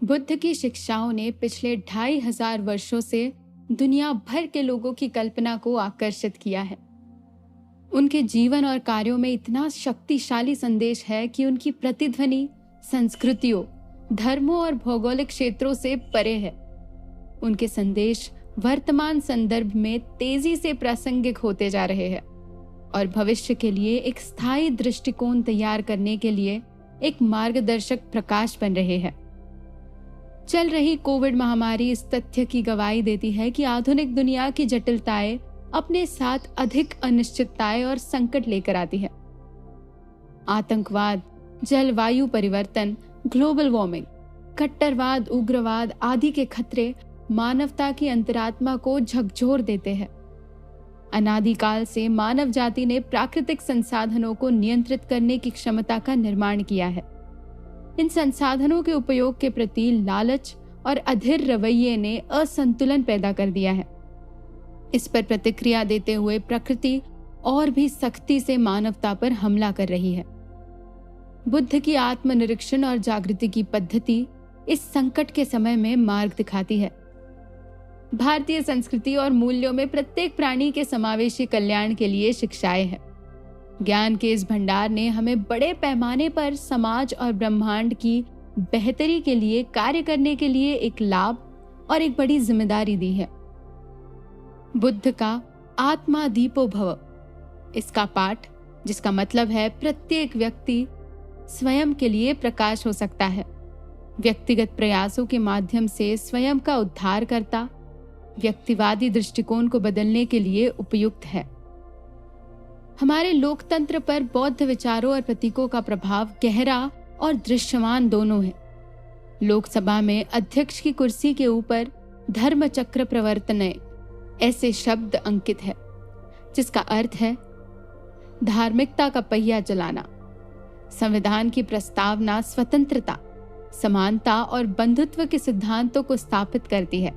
बुद्ध की शिक्षाओं ने पिछले 2500 वर्षों से दुनिया भर के लोगों की कल्पना को आकर्षित किया है। उनके जीवन और कार्यों में इतना शक्तिशाली संदेश है कि उनकी प्रतिध्वनि संस्कृतियों, धर्मों और भौगोलिक क्षेत्रों से परे है। उनके संदेश वर्तमान संदर्भ में तेजी से प्रासंगिक होते जा रहे हैं और भविष्य के लिए एक स्थायी दृष्टिकोण तैयार करने के लिए एक मार्गदर्शक प्रकाश बन रहे हैं। चल रही कोविड महामारी इस तथ्य की गवाही देती है कि आधुनिक दुनिया की जटिलताएं अपने साथ अधिक अनिश्चितताएं और संकट लेकर आती है। आतंकवाद, जलवायु परिवर्तन, ग्लोबल वार्मिंग, कट्टरवाद, उग्रवाद आदि के खतरे मानवता की अंतरात्मा को झकझोर देते हैं। अनादिकाल से मानव जाति ने प्राकृतिक संसाधनों को नियंत्रित करने की क्षमता का निर्माण किया है। इन संसाधनों के उपयोग के प्रति लालच और अधीर रवैये ने असंतुलन पैदा कर दिया है। इस पर प्रतिक्रिया देते हुए प्रकृति और भी सख्ती से मानवता पर हमला कर रही है। बुद्ध की आत्मनिरीक्षण और जागृति की पद्धति इस संकट के समय में मार्ग दिखाती है। भारतीय संस्कृति और मूल्यों में प्रत्येक प्राणी के समावेशी कल्याण के लिए शिक्षाएं हैं। ज्ञान के इस भंडार ने हमें बड़े पैमाने पर समाज और ब्रह्मांड की बेहतरी के लिए कार्य करने के लिए एक लाभ और एक बड़ी जिम्मेदारी दी है। बुद्ध का आत्मा दीपो भव, इसका पाठ, जिसका मतलब है प्रत्येक व्यक्ति स्वयं के लिए प्रकाश हो सकता है, व्यक्तिगत प्रयासों के माध्यम से स्वयं का उद्धार करता, व्यक्तिवादी दृष्टिकोण को बदलने के लिए उपयुक्त है। हमारे लोकतंत्र पर बौद्ध विचारों और प्रतीकों का प्रभाव गहरा और दृश्यमान दोनों है। लोकसभा में अध्यक्ष की कुर्सी के ऊपर धर्म चक्र प्रवर्तने ऐसे शब्द अंकित है, जिसका अर्थ है धार्मिकता का पहिया चलाना। संविधान की प्रस्तावना स्वतंत्रता, समानता और बंधुत्व के सिद्धांतों को स्थापित करती है,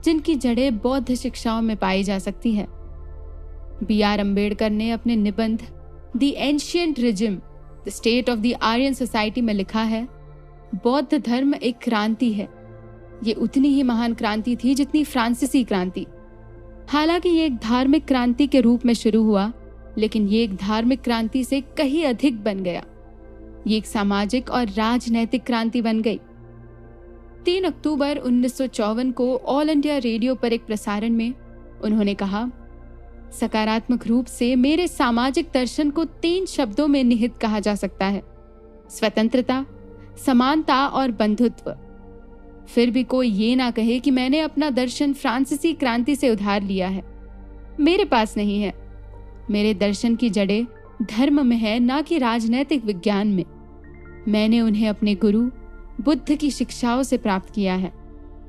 जिनकी जड़ें बौद्ध शिक्षाओं में पाई जा सकती है। B.R. अम्बेडकर ने अपने निबंध the ancient regime, the state of the Aryan society में लिखा है, बौद्ध धर्म एक क्रांति है। ये उतनी ही महान क्रांति थी जितनी फ्रांसीसी क्रांति। हालांकि ये एक धार्मिक क्रांति के रूप में शुरू हुआ, लेकिन ये एक धार्मिक क्रांति से कहीं अधिक बन गया। ये एक सामाजिक और राजनैतिक क्रांति बन गई। 3 अक्टूबर 1954 को ऑल इंडिया रेडियो पर एक प्रसारण में उन्होंने कहा, सकारात्मक रूप से मेरे सामाजिक दर्शन को 3 शब्दों में निहित कहा जा सकता है, स्वतंत्रता, समानता और बंधुत्व। फिर भी कोई ये ना कहे कि मैंने अपना दर्शन फ्रांसीसी क्रांति से उधार लिया है। मेरे पास नहीं है। मेरे दर्शन की जड़ें धर्म में है, ना कि राजनैतिक विज्ञान में। मैंने उन्हें अपने गुरु बुद्ध की शिक्षाओं से प्राप्त किया है।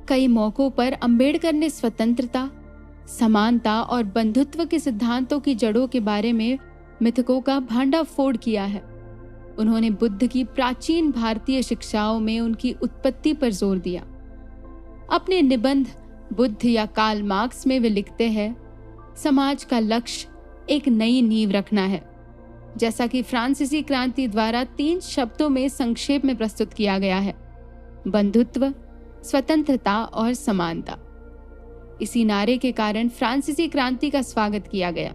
कई मौकों पर अंबेडकर ने स्वतंत्रता, समानता और बंधुत्व के सिद्धांतों की जड़ों के बारे में मिथकों का भांडाफोड़ किया है। उन्होंने बुद्ध की प्राचीन भारतीय शिक्षाओं में उनकी उत्पत्ति पर जोर दिया। अपने निबंध बुद्ध या कार्ल मार्क्स में वे लिखते हैं, समाज का लक्ष्य एक नई नींव रखना है, जैसा कि फ्रांसीसी क्रांति द्वारा 3 शब्दों में संक्षेप में प्रस्तुत किया गया है, बंधुत्व, स्वतंत्रता और समानता। इसी नारे के कारण फ्रांसीसी क्रांति का स्वागत किया गया।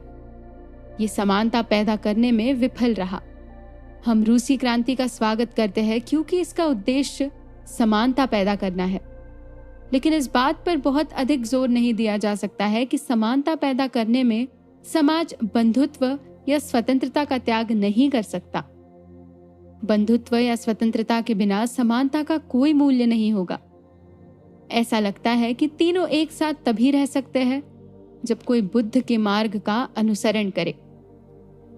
ये समानता पैदा करने में विफल रहा। हम रूसी क्रांति का स्वागत करते हैं क्योंकि इसका उद्देश्य समानता पैदा करना है, लेकिन इस बात पर बहुत अधिक जोर नहीं दिया जा सकता है कि समानता पैदा करने में समाज बंधुत्व या स्वतंत्रता का त्याग नहीं कर सकता। बंधुत्व या स्वतंत्रता के बिना समानता का कोई मूल्य नहीं होगा। ऐसा लगता है कि तीनों एक साथ तभी रह सकते हैं जब कोई बुद्ध के मार्ग का अनुसरण करे।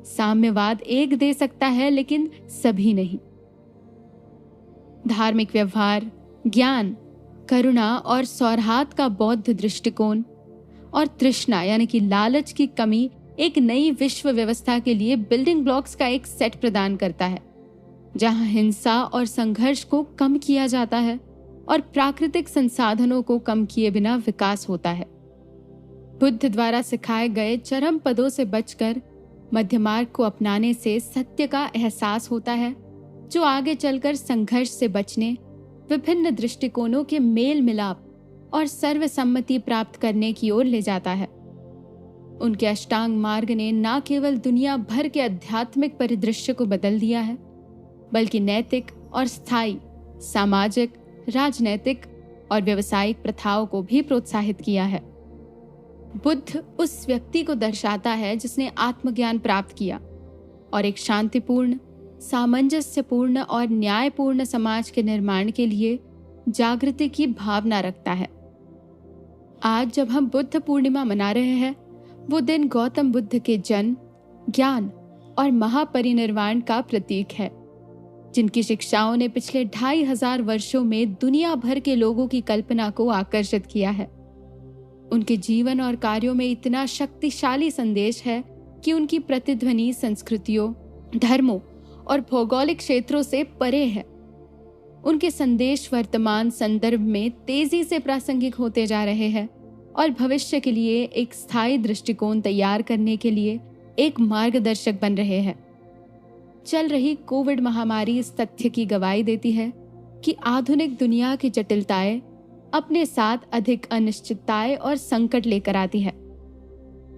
साम्यवाद एक दे सकता है, लेकिन सभी नहीं। धार्मिक व्यवहार, ज्ञान, करुणा और सौहार्द का बौद्ध दृष्टिकोण और तृष्णा यानी कि लालच की कमी एक नई विश्व व्यवस्था के लिए बिल्डिंग ब्लॉक्स का एक सेट प्रदान करता है, जहां हिंसा और संघर्ष को कम किया जाता है और प्राकृतिक संसाधनों को कम किए बिना विकास होता है। बुद्ध द्वारा सिखाए गए चरम पदों से बचकर मध्य मार्ग को अपनाने से सत्य का एहसास होता है, जो आगे चलकर संघर्ष से बचने विभिन्न दृष्टिकोणों के मेल मिलाप और सर्वसम्मति प्राप्त करने की ओर ले जाता है। उनके अष्टांग मार्ग ने न केवल दुनिया भर के आध्यात्मिक परिदृश्य को बदल दिया है, बल्कि नैतिक और स्थायी सामाजिक, राजनैतिक और व्यावसायिक प्रथाओं को भी प्रोत्साहित किया है। बुद्ध उस व्यक्ति को दर्शाता है जिसने आत्मज्ञान प्राप्त किया और एक शांतिपूर्ण, सामंजस्यपूर्ण और न्यायपूर्ण समाज के निर्माण के लिए जागृति की भावना रखता है। आज जब हम बुद्ध पूर्णिमा मना रहे हैं, वो दिन गौतम बुद्ध के जन्म, ज्ञान और महापरिनिर्वाण का प्रतीक है, जिनकी शिक्षाओं ने पिछले 2500 वर्षों में दुनिया भर के लोगों की कल्पना को आकर्षित किया है। उनके जीवन और कार्यों में इतना शक्तिशाली संदेश है कि उनकी प्रतिध्वनि संस्कृतियों, धर्मों और भौगोलिक क्षेत्रों से परे है। उनके संदेश वर्तमान संदर्भ में तेजी से प्रासंगिक होते जा रहे हैं और भविष्य के लिए एक स्थायी दृष्टिकोण तैयार करने के लिए एक मार्गदर्शक बन रहे हैं। चल रही कोविड महामारी इस तथ्य की गवाही देती है कि आधुनिक दुनिया की जटिलताएं अपने साथ अधिक अनिश्चितताएं और संकट लेकर आती है।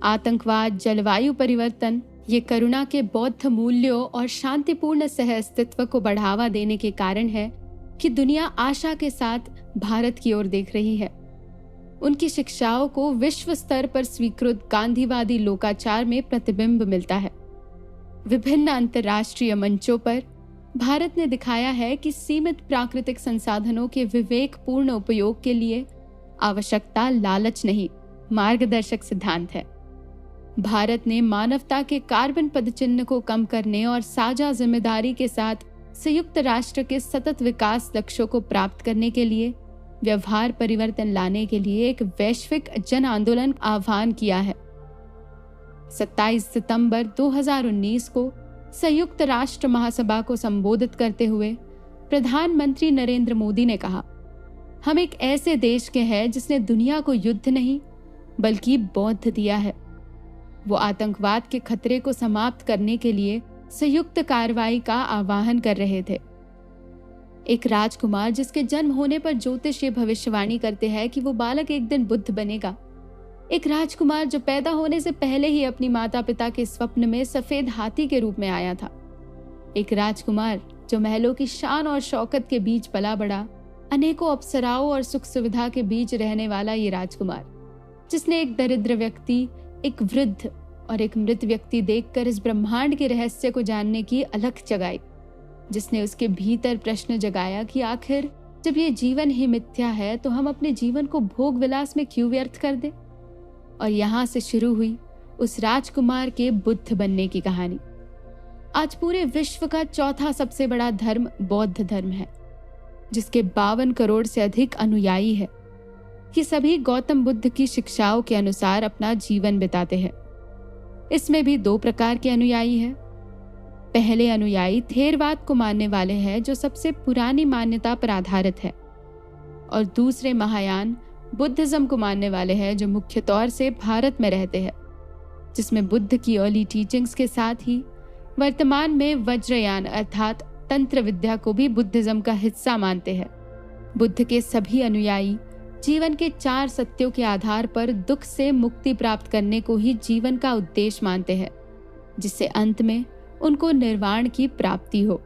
आतंकवाद, जलवायु परिवर्तन, ये करुणा के बौद्ध मूल्यों और शांतिपूर्ण सहअस्तित्व को बढ़ावा देने के कारण है कि दुनिया आशा के साथ भारत की ओर देख रही है। उनकी शिक्षाओं को विश्व स्तर पर स्वीकृत गांधीवादी लोकाचार में प्रतिबिंब मिलता है। विभिन्न अंतर्राष्ट्रीय मंचों पर भारत ने दिखाया है कि सीमित प्राकृतिक संसाधनों के विवेकपूर्ण उपयोग के लिए आवश्यकता लालच नहीं, मार्गदर्शक सिद्धांत है। भारत ने मानवता के कार्बन पदचिह्न को कम करने और साझा जिम्मेदारी के साथ संयुक्त राष्ट्र के सतत विकास लक्ष्यों को प्राप्त करने के लिए व्यवहार परिवर्तन लाने के लिए एक वैश्विक जन आंदोलन आह्वान किया है। 27 सितंबर 2019 को संयुक्त राष्ट्र महासभा को संबोधित करते हुए प्रधानमंत्री नरेंद्र मोदी ने कहा, हम एक ऐसे देश के हैं जिसने दुनिया को युद्ध नहीं बल्कि बौद्ध दिया है। वो आतंकवाद के खतरे को समाप्त करने के लिए संयुक्त कार्रवाई का आह्वान कर रहे थे। एक राजकुमार जिसके जन्म होने पर ज्योतिष ये भविष्यवाणी करते हैं कि वो बालक एक दिन बुद्ध बनेगा। एक राजकुमार जो पैदा होने से पहले ही अपनी माता पिता के स्वप्न में सफेद हाथी के रूप में आया था। एक राजकुमार जो महलों की शान और शौकत के बीच पला बढ़ा, अनेकों अप्सराओं और सुख सुविधा के बीच रहने वाला ये राजकुमार, जिसने एक दरिद्र व्यक्ति, एक वृद्ध और एक मृत व्यक्ति देखकर इस ब्रह्मांड के रहस्य को जानने की अलख जगाई, जिसने उसके भीतर प्रश्न जगाया कि आखिर जब ये जीवन ही मिथ्या है तो हम अपने जीवन को भोग विलास में क्यों व्यर्थ कर दें। और यहाँ से शुरू हुई उस राजकुमार के बुद्ध बनने की कहानी। आज पूरे विश्व का चौथा सबसे बड़ा धर्म बौद्ध धर्म है, जिसके 52 करोड़ से अधिक अनुयायी है। ये सभी गौतम बुद्ध की शिक्षाओं के अनुसार अपना जीवन बिताते हैं। इसमें भी 2 प्रकार के अनुयायी हैं। पहले अनुयायी थेरवाद को मानने वाले हैं, जो सबसे पुरानी मान्यता पर आधारित है, और दूसरे महायान बुद्धिज्म को मानने वाले हैं, जो मुख्य तौर से भारत में रहते हैं, जिसमें बुद्ध की अर्ली टीचिंग्स के साथ ही वर्तमान में वज्रयान अर्थात तंत्र विद्या को भी बुद्धिज्म का हिस्सा मानते हैं। बुद्ध के सभी अनुयायी जीवन के 4 सत्यों के आधार पर दुख से मुक्ति प्राप्त करने को ही जीवन का उद्देश्य मानते हैं, जिससे अंत में उनको निर्वाण की प्राप्ति हो।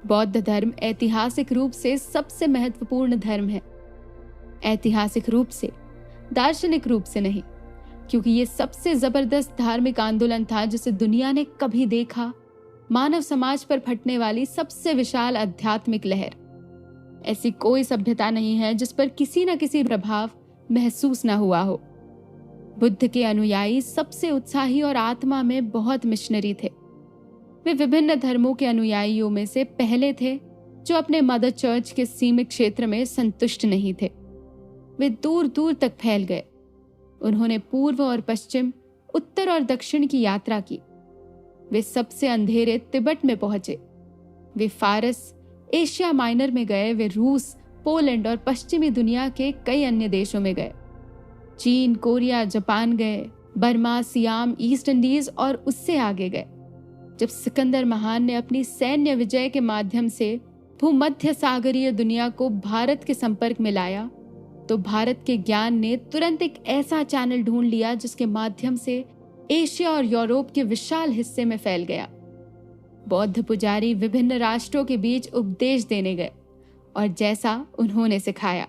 बौद्ध धर्म ऐतिहासिक रूप से सबसे महत्वपूर्ण धर्म है। ऐतिहासिक रूप से, दार्शनिक रूप से नहीं, क्योंकि ये सबसे जबरदस्त धार्मिक आंदोलन था जिसे दुनिया ने कभी देखा। मानव समाज पर फटने वाली सबसे विशाल आध्यात्मिक लहर। ऐसी कोई सभ्यता नहीं है जिस पर किसी न किसी प्रभाव महसूस न हुआ हो। बुद्ध के अनुयायी सबसे उत्साही और आत्मा में बहुत मिशनरी थे। वे विभिन्न धर्मों के अनुयायियों में से पहले थे जो अपने मदर चर्च के सीमित क्षेत्र में संतुष्ट नहीं थे। वे दूर दूर तक फैल गए। उन्होंने पूर्व और पश्चिम, उत्तर और दक्षिण की यात्रा की। वे सबसे अंधेरे तिब्बत में पहुंचे। वे फारस, एशिया माइनर में गए। वे रूस, पोलैंड और पश्चिमी दुनिया के कई अन्य देशों में गए। चीन, कोरिया, जापान गए। बर्मा, सियाम, ईस्ट इंडीज और उससे आगे गए। जब सिकंदर महान ने अपनी सैन्य विजय के माध्यम से भूमध्य सागरीय दुनिया को भारत के संपर्क में लाया, तो भारत के ज्ञान ने तुरंत एक ऐसा चैनल ढूंढ लिया जिसके माध्यम से एशिया और यूरोप के विशाल हिस्से में फैल गया। बौद्ध पुजारी विभिन्न राष्ट्रों के बीच उपदेश देने गए और जैसा उन्होंने सिखाया